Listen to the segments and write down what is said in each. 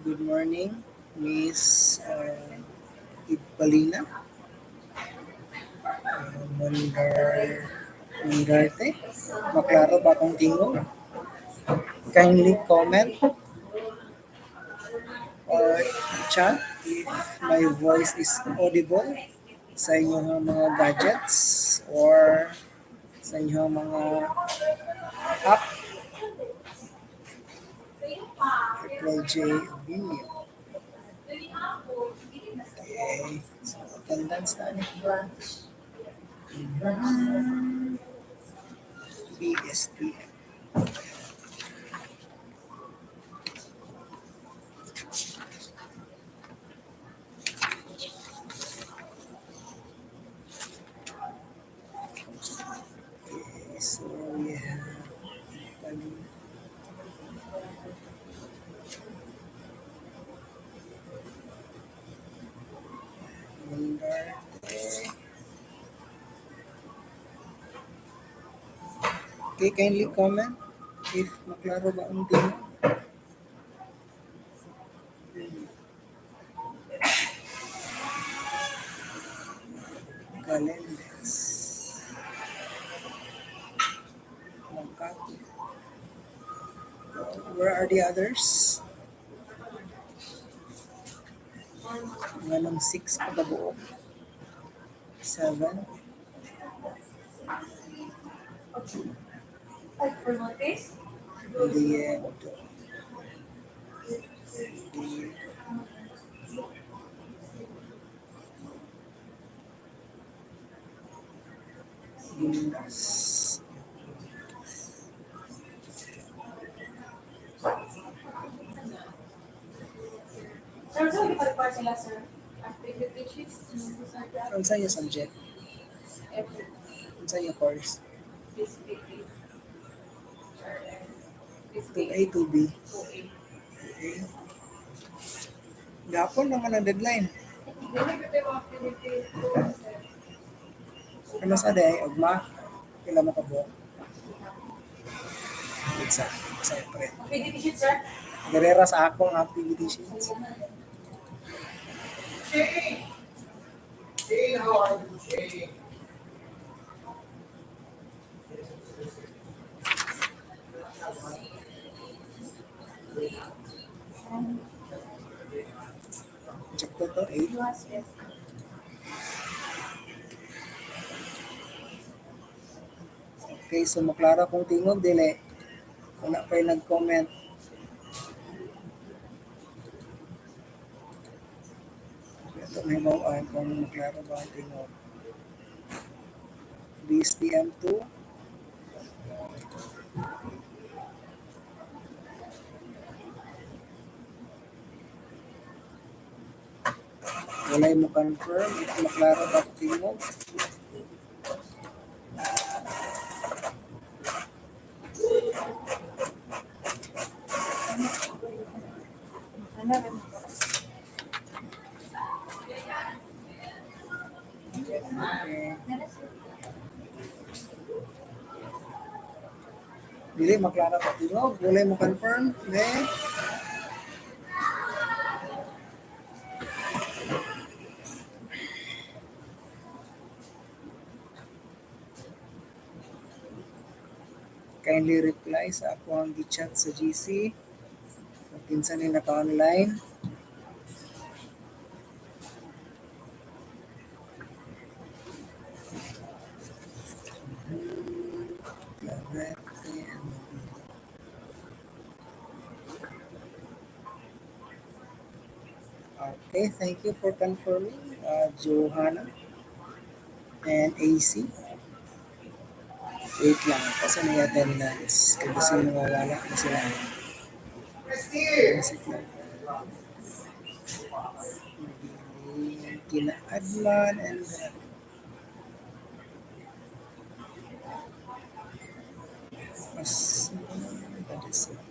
Good morning, Miss Igbalina Mundarte. Maklaro ba akong tingog? Kindly comment or chat if my voice is audible sa inyong mga gadgets or sa inyong mga app. Reply J. Abinio. Okay. So, attendance na BSTM. Okay, so we have Mundar. Okay, kindly comment if maklaro ba ang tingog. Calendars. Magkati. Where are the others? Nga ng 6 pagkabuo. 7. The end. Ginas. Sir, so ipag-report sila, sir. Activity sheets, Ano sa iyo subject? every Ano sa iyo course? BSTM. 2A, 2B. 2A. Okay. Gapon naman ang deadline. Hindi ko yung activity 2, sir. Ano sa day? Ugma? Kila mo kabuo? Pizza. Siyempre. Activity sheet, sir. Garera sa akong activity sheets. Shane, how are you, Shane? Check ko to, 8. Yes. Okay, so maklara kung tingog, dili. Wala pa yung nag-comment. Ito may bawaan kung maklara ba ang tingog. BSTM 2. Walay mo confirm if maklara ba ang tingog. Ano rin? Okay. Dili, maklara ba ang tingog. Walay mo confirm. Okay. Kindly reply sa ako ang gi-chat sa GC. Kung pinsan nila naka-online. Okay, thank you for confirming, Johanna and AC. Wait lang, kasi may attendance. Kasi nawawala na sila. Basic lang. Kina Adman and mas that is it.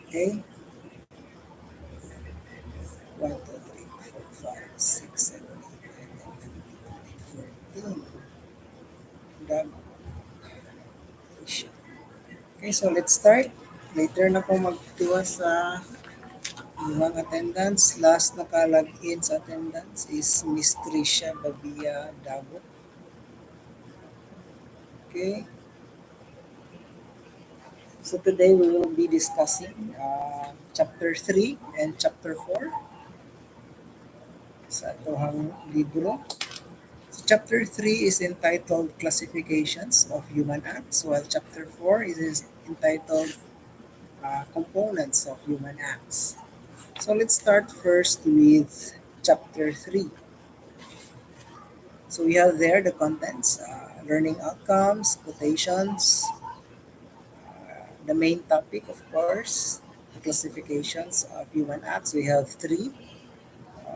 Okay. 1, 2, Dago. Okay, so let's start. Later na po magtuwa sa inyong attendance. Last naka-login sa attendance is Miss Tricia Babia Dago. Okay, so today we will be discussing chapter 3 and chapter 4 sa itohang libro. So chapter 3 is entitled Classifications of Human Acts, while chapter 4 is entitled Components of Human Acts. So let's start first with chapter 3. So we have there the contents, learning outcomes, quotations, the main topic, of course, the classifications of human acts. We have three: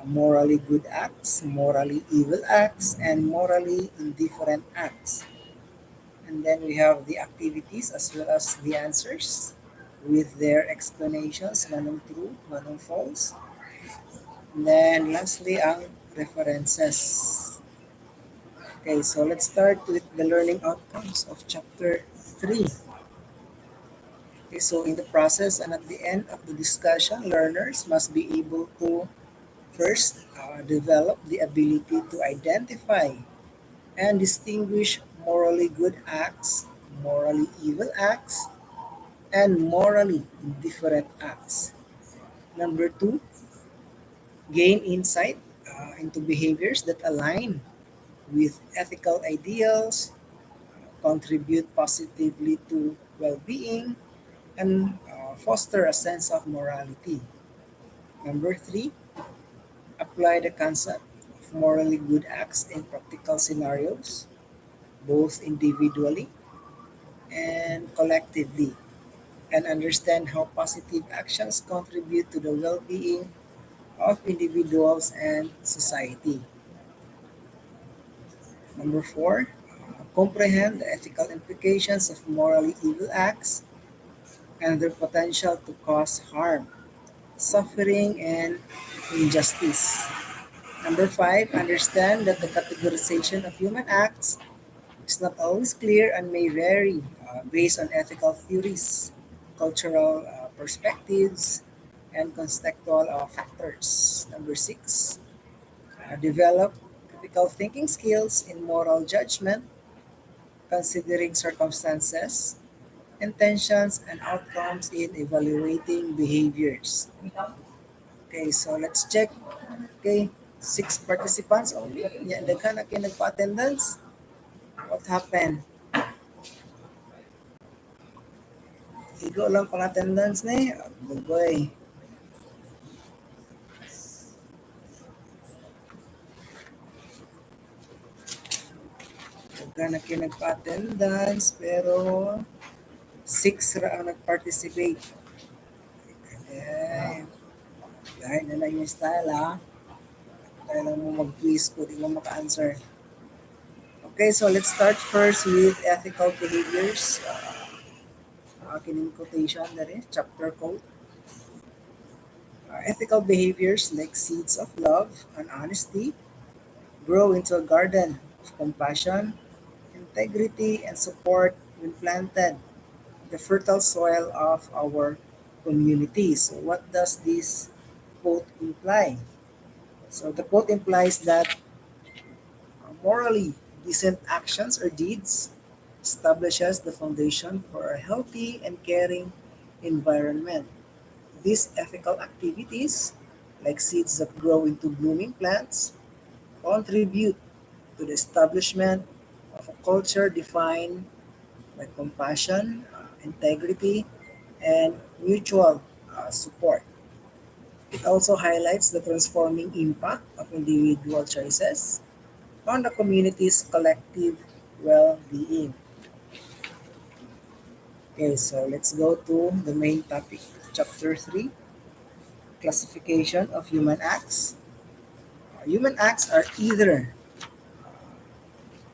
morally good acts, morally evil acts, and morally indifferent acts. And then we have the activities as well as the answers with their explanations, manong true, manong false. And then lastly, ang references. Okay, so let's start with the learning outcomes of chapter 3. Okay, so in the process and at the end of the discussion, learners must be able to first develop the ability to identify and distinguish morally good acts, morally evil acts, and morally indifferent acts. Number two, gain insight into behaviors that align with ethical ideals, contribute positively to well being, and foster a sense of morality. Number three, apply the concept of morally good acts in practical scenarios, both individually and collectively, and understand how positive actions contribute to the well being of individuals and society. Number four, comprehend the ethical implications of morally evil acts and their potential to cause harm, suffering, and injustice. Number five, understand that the categorization of human acts is not always clear and may vary based on ethical theories, cultural perspectives, and contextual factors. Number six, develop critical thinking skills in moral judgment, considering circumstances, intentions, and outcomes in evaluating behaviors. Okay, so let's check. Okay, six participants only. Yeah, daghan na kayo nagpa-attendance. What happened? Igo lang pang attendance ni. Bugoy. Daghan na kayo nagpa-attendance pero six ra ang nag-participate. Eh, dahil na lang yung style ha. Dahil lang mo mag-quiz ko, di mo maka-answer. Okay, so let's start first with ethical behaviors. Akin in quotation na rin, chapter code. Ethical behaviors like seeds of love and honesty grow into a garden of compassion, integrity, and support when planted in the fertile soil of our community. So, what does this quote imply? So, the quote implies that morally decent actions or deeds establishes the foundation for a healthy and caring environment. These ethical activities, like seeds that grow into blooming plants, contribute to the establishment of a culture defined by compassion, integrity, and mutual support. It also highlights the transforming impact of individual choices on the community's collective well being. Okay, so let's go to the main topic, chapter 3, classification of human acts. Human acts are either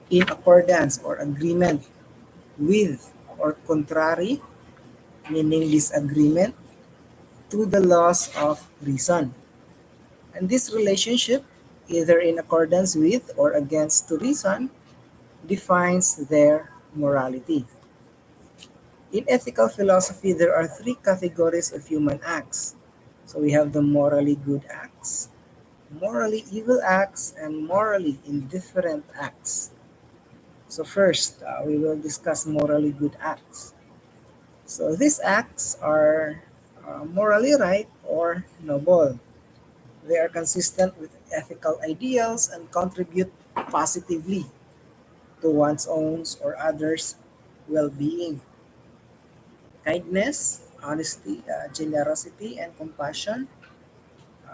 in accordance or agreement with or contrary, meaning disagreement, to the laws of reason. And this relationship, either in accordance with or against to reason, defines their morality. In ethical philosophy, there are three categories of human acts. So we have the morally good acts, morally evil acts, and morally indifferent acts. So first, we will discuss morally good acts. So these acts are morally right or noble. They are consistent with ethical ideals and contribute positively to one's own or others' well-being. Kindness, honesty, generosity, and compassion,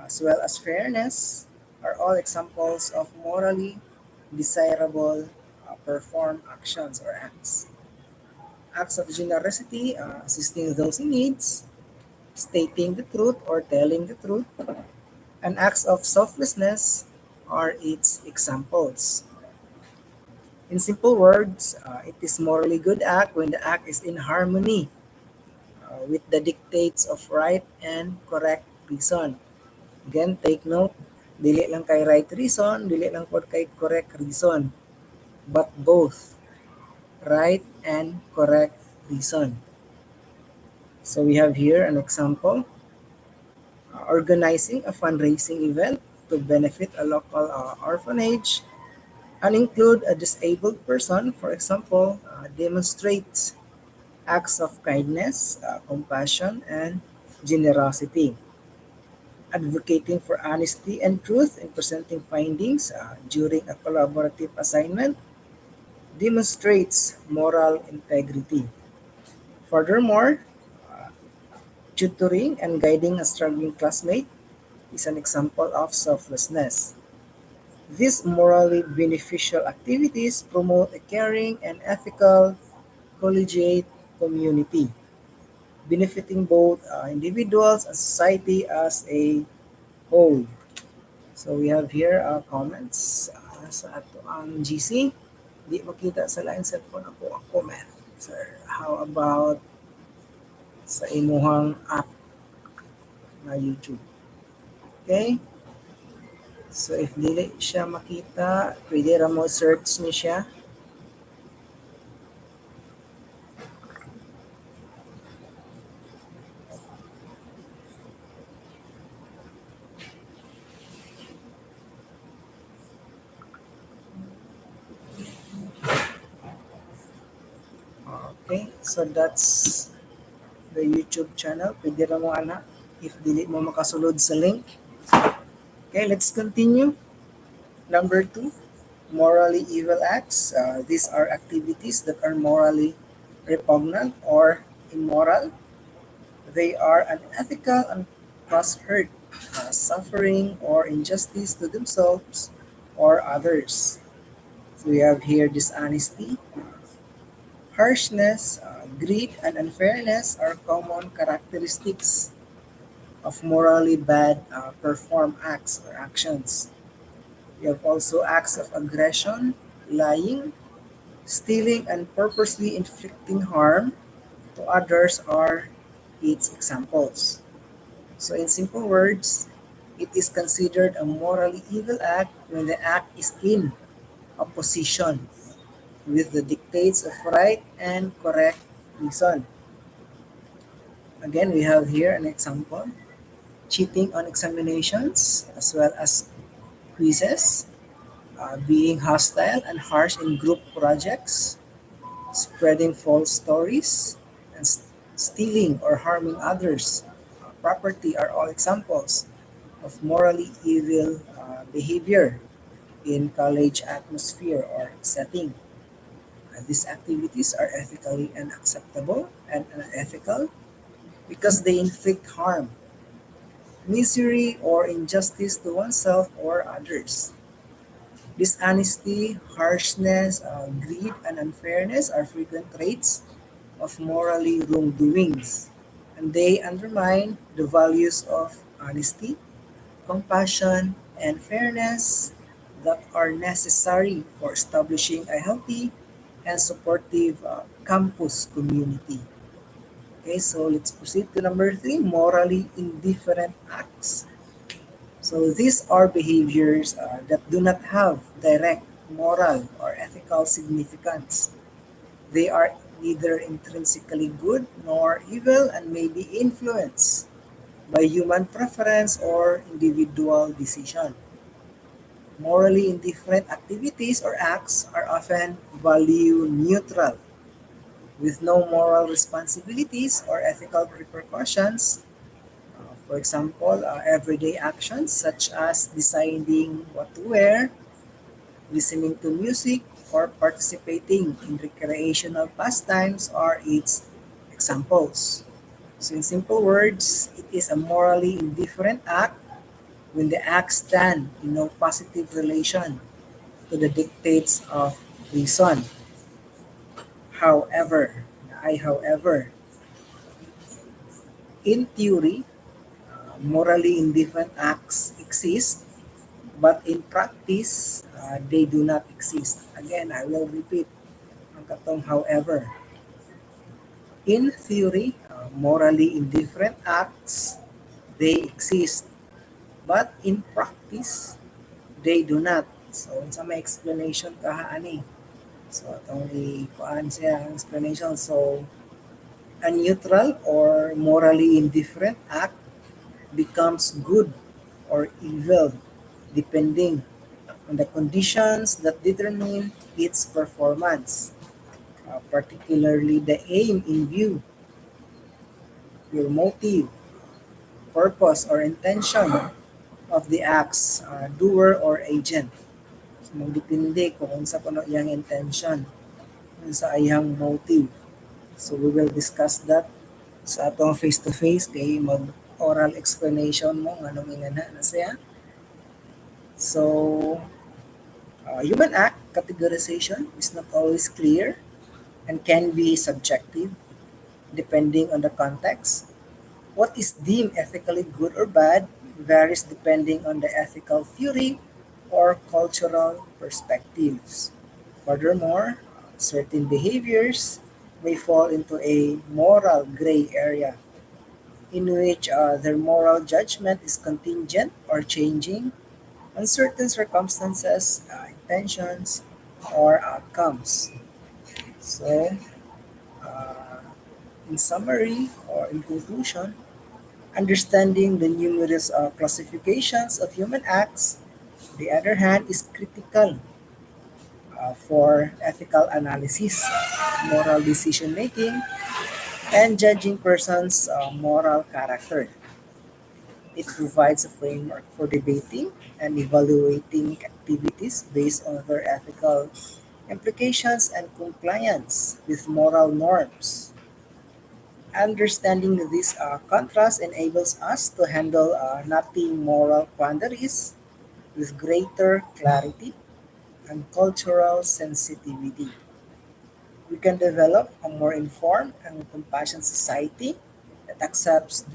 as well as fairness, are all examples of morally desirable perform actions or acts. Acts of generosity, assisting those in needs, stating the truth or telling the truth, and acts of selflessness are its examples. In simple words, it is morally good act when the act is in harmony with the dictates of right and correct reason. Again, take note, dili lang kay right reason, dili lang pod kay correct reason, but both right and correct reason. So we have here an example, organizing a fundraising event to benefit a local orphanage and include a disabled person, for example, demonstrates acts of kindness, compassion, and generosity. Advocating for honesty and truth in presenting findings during a collaborative assignment demonstrates moral integrity. Furthermore, tutoring and guiding a struggling classmate is an example of selflessness. These morally beneficial activities promote a caring and ethical collegiate community, benefiting both individuals and society as a whole. So we have here comments sa ato ang GC. Di makita sa line cellphone ako ang comment. Sir, how about sa imuhang app na YouTube? Okay? So if dili siya makita, pwede ra mo search ni siya. Okay? So that's the YouTube channel. Pwede ra mo ana if dili mo makasulod sa link. Okay, let's continue. Number 2, morally evil acts. These are activities that are morally repugnant or immoral. They are unethical and cause hurt, suffering, or injustice to themselves or others. So we have here dishonesty, harshness, greed, and unfairness are common characteristics of morally bad performed acts or actions. We have also acts of aggression, lying, stealing, and purposely inflicting harm to others are its examples. So, in simple words, it is considered a morally evil act when the act is in opposition with the dictates of right and correct reason. Again, we have here an example, cheating on examinations as well as quizzes, being hostile and harsh in group projects, spreading false stories, and stealing or harming others' property are all examples of morally evil behavior in college atmosphere or setting. These activities are ethically unacceptable and unethical because they inflict harm, misery, or injustice to oneself or others. Dishonesty, harshness, greed, and unfairness are frequent traits of morally wrongdoings, and they undermine the values of honesty, compassion, and fairness that are necessary for establishing a healthy and supportive campus community. Okay, so let's proceed to number 3, morally indifferent acts. So these are behaviors that do not have direct moral or ethical significance. They are neither intrinsically good nor evil and may be influenced by human preference or individual decision. Morally indifferent activities or acts are often value neutral, with no moral responsibilities or ethical repercussions. For example, everyday actions such as deciding what to wear, listening to music, or participating in recreational pastimes are its examples. So, in simple words, it is a morally indifferent act when the acts stand in no positive relation to the dictates of reason. However, however, in theory, morally indifferent acts exist, but in practice, they do not exist. Again, I will repeat ang katong however. In theory, morally indifferent acts, they exist, but in practice, they do not. So, sa may explanation kaha ani. So, itong ikuan siya ang explanation. So, a neutral or morally indifferent act becomes good or evil depending on the conditions that determine its performance, particularly the aim in view, your motive, purpose, or intention of the act's doer or agent. So, magdepende kung unsa kuno iyang intention, unsa iyang motive. So, we will discuss that sa atong face-to-face kay mag-oral explanation mo nga nung ingana na siya. So, human act categorization is not always clear and can be subjective depending on the context. What is deemed ethically good or bad varies depending on the ethical theory or cultural perspectives. Furthermore, certain behaviors may fall into a moral gray area in which their moral judgment is contingent or changing on certain circumstances, intentions, or outcomes. So, uh, in summary or in conclusion, understanding the numerous classifications of human acts, on the other hand, is critical for ethical analysis, moral decision making, and judging persons' moral character. It provides a framework for debating and evaluating activities based on their ethical implications and compliance with moral norms. Understanding this contrast enables us to handle knotty moral quandaries with greater clarity and cultural sensitivity. We can develop a more informed and compassionate society that accepts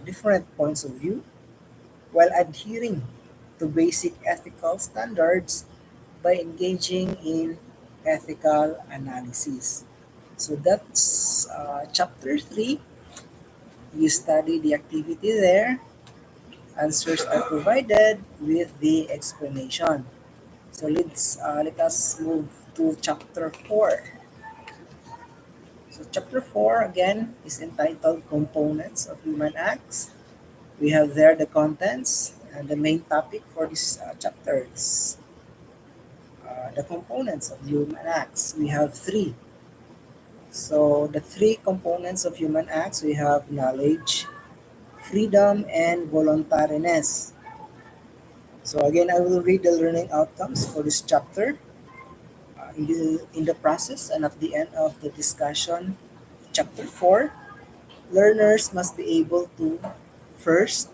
different points of view while adhering to basic ethical standards by engaging in ethical analysis. So that's chapter 3. You study the activity there. Answers are provided with the explanation. So let us move to chapter 4. So chapter 4 again is entitled Components of Human Acts. We have there the contents and the main topic for this chapter is the components of human acts. We have three. So the three components of human acts we have knowledge, freedom, and voluntariness. So again, I will read the learning outcomes for this chapter. In the process and at the end of the discussion, chapter 4, learners must be able to first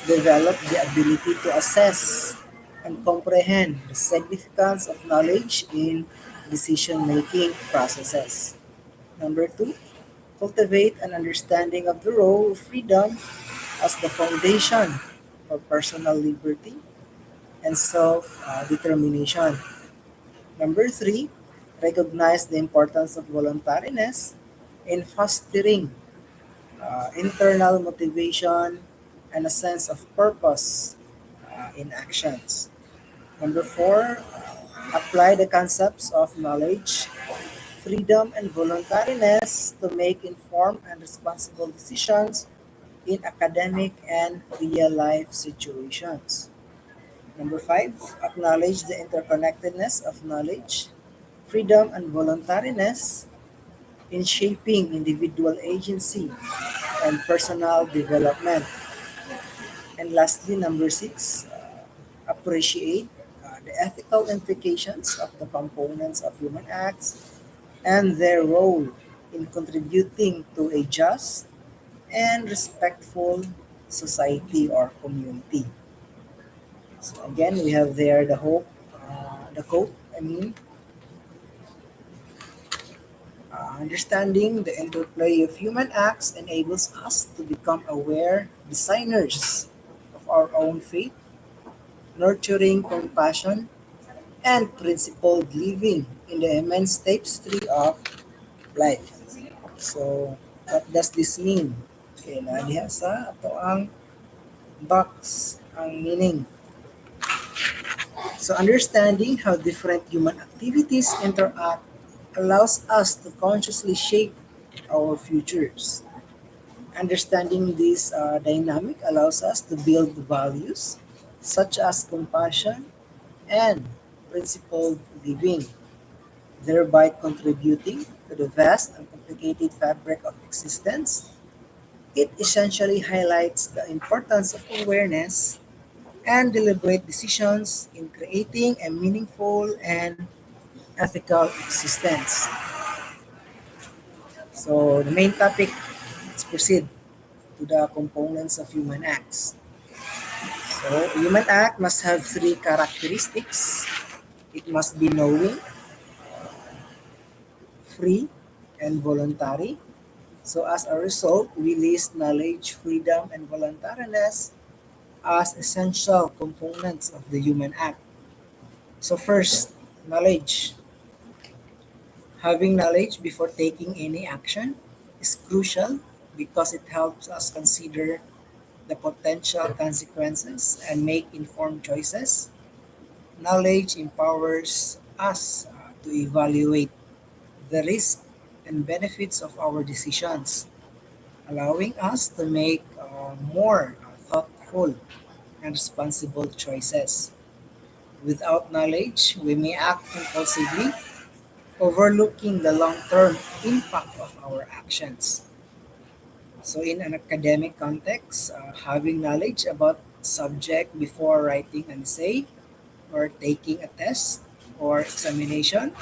develop the ability to assess and comprehend the significance of knowledge in decision-making processes. Number two, cultivate an understanding of the role of freedom as the foundation for personal liberty and self-determination. Number three, recognize the importance of voluntariness in fostering internal motivation and a sense of purpose in actions. Number four, Apply the concepts of knowledge, freedom, and voluntariness to make informed and responsible decisions in academic and real life situations. Number five, acknowledge the interconnectedness of knowledge, freedom, and voluntariness in shaping individual agency and personal development. And lastly, number six, appreciate the ethical implications of the components of human acts and their role in contributing to a just and respectful society or community. So again, we have there the quote. Understanding the interplay of human acts enables us to become aware designers of our own fate, nurturing compassion and principled living in the immense tapestry of life. So, what does this mean? Okay, na diha sa ato ang box ang meaning. So, understanding how different human activities interact allows us to consciously shape our futures. Understanding this dynamic allows us to build values such as compassion and principled living, thereby contributing to the vast and complicated fabric of existence. It essentially highlights the importance of awareness and deliberate decisions in creating a meaningful and ethical existence. So, the main topic, let's proceed to the components of human acts. So, a human act must have three characteristics. It must be knowing, free, and voluntary. So, as a result, we list knowledge, freedom, and voluntariness as essential components of the human act. So, first, knowledge. Having knowledge before taking any action is crucial because it helps us consider the potential consequences and make informed choices. Knowledge empowers us to evaluate the risk and benefits of our decisions, allowing us to make more thoughtful and responsible choices. Without knowledge, we may act impulsively, overlooking the long term impact of our actions. So, in an academic context, having knowledge about subject before writing an essay or taking a test or examination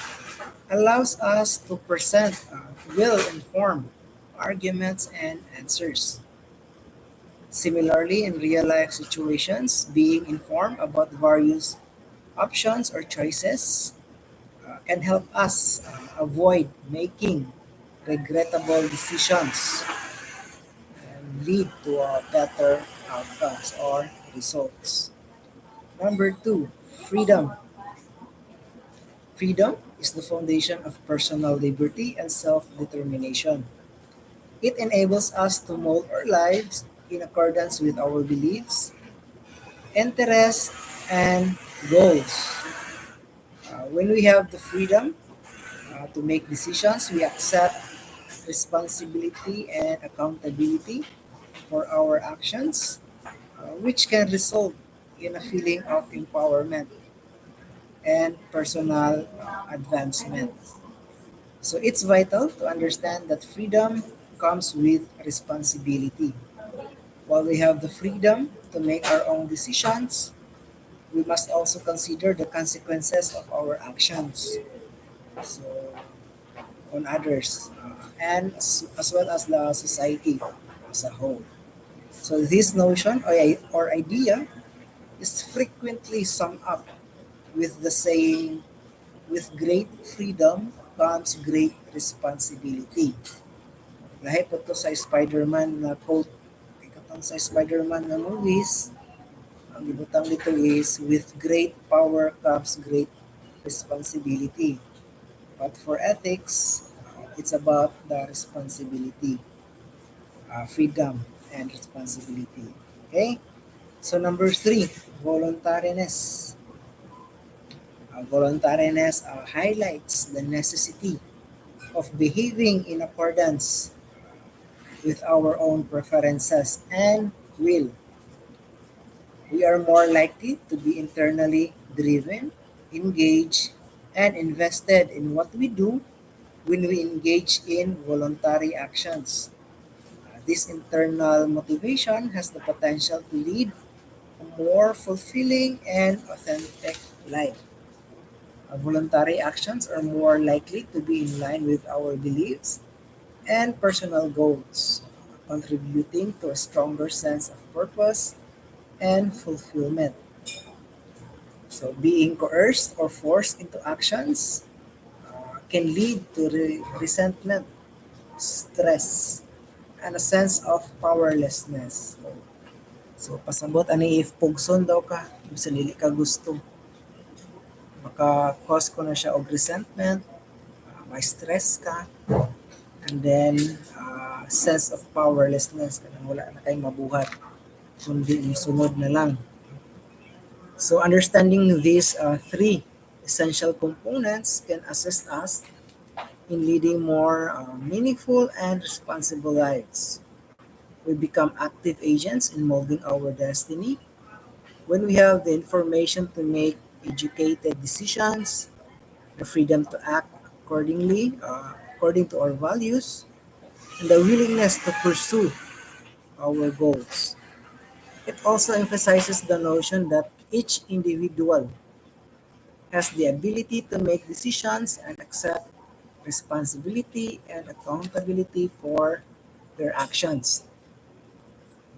allows us to present well-informed arguments and answers. Similarly, in real-life situations, being informed about various options or choices can help us avoid making regrettable decisions and lead to better outcomes or results. Number two, freedom. Freedom is the foundation of personal liberty and self determination. It enables us to mold our lives in accordance with our beliefs, interests, and goals. When we have the freedom to make decisions, we accept responsibility and accountability for our actions, which can result in a feeling of empowerment and personal advancement. So it's vital to understand that freedom comes with responsibility. While we have the freedom to make our own decisions, we must also consider the consequences of our actions. So on others and as well as the society as a whole. So this notion or idea is frequently summed up with the saying, with great freedom comes great responsibility. Lahi po to sa Spider-Man na quote. Ikatang sa Spider-Man na movies, ang gibutang dito is, with great power comes great responsibility. But for ethics, it's about the responsibility, freedom, and responsibility. Okay? So number three, voluntariness. Voluntariness highlights the necessity of behaving in accordance with our own preferences and will. We are more likely to be internally driven, engaged, and invested in what we do when we engage in voluntary actions. This internal motivation has the potential to lead a more fulfilling and authentic life. Voluntary actions are more likely to be in line with our beliefs and personal goals, contributing to a stronger sense of purpose and fulfillment. So, being coerced or forced into actions can lead to resentment, stress, and a sense of powerlessness. So, pasabot ani if pugson daw ka, bisan dili ka gusto, maka-cause ko na siya og resentment, may stress ka, and then sense of powerlessness, kanang wala na kay mabuhat, kundi sunod na lang. So, understanding these three essential components can assist us in leading more meaningful and responsible lives. We become active agents in molding our destiny when we have the information to make educated decisions, the freedom to act according to our values, and the willingness to pursue our goals. It also emphasizes the notion that each individual has the ability to make decisions and accept responsibility and accountability for their actions.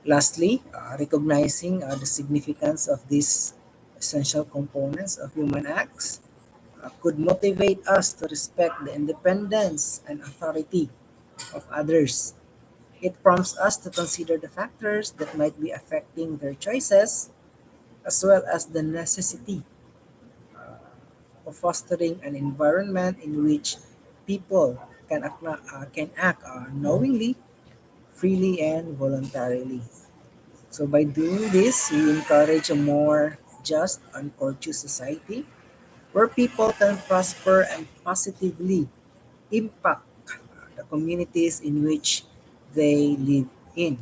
Lastly, recognizing the significance of these essential components of human acts could motivate us to respect the independence and authority of others. It prompts us to consider the factors that might be affecting their choices, as well as the necessity of fostering an environment in which people can act knowingly, freely, and voluntarily. So by doing this, we encourage a more just and courteous society where people can prosper and positively impact the communities in which they live in.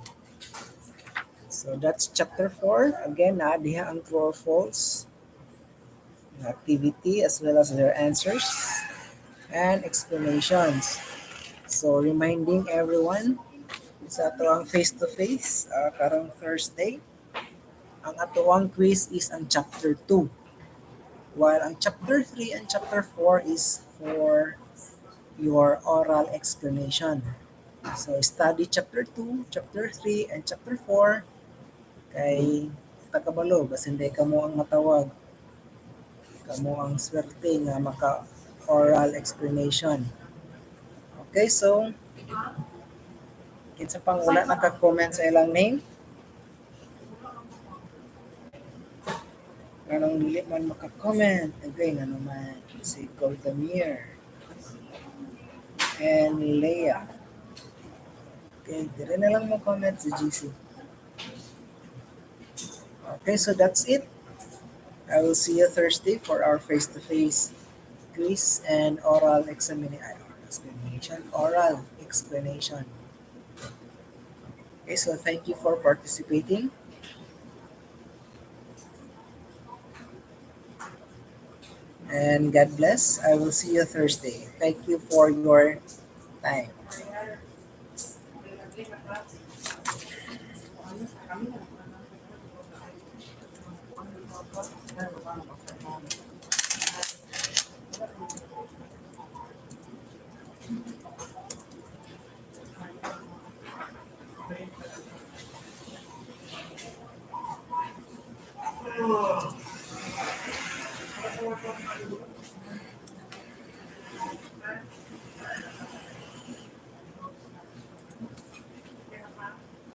So that's chapter 4. Again, diha ang true or false activity as well as their answers and explanations. So reminding everyone sa atoang face-to-face karong Thursday, ang atoang quiz is ang chapter 2. While ang chapter 3 and chapter 4 is for your oral explanation. So study chapter 2, chapter 3, and chapter 4 kay takabalo basta hindi ka mo ang matawag, kamo ang swerte nga maka oral explanation. Okay, so kinsa pang wala naka-comment sa ilang name, nganong dili man maka-comment, okay, nga naman si Goldamir and Leah. Okay, dire na lang mo comment si GC. Okay, so that's it. I will see you Thursday for our face-to-face quiz and oral explanation. Okay, so thank you for participating and God bless. I will see you Thursday. Thank you for your time.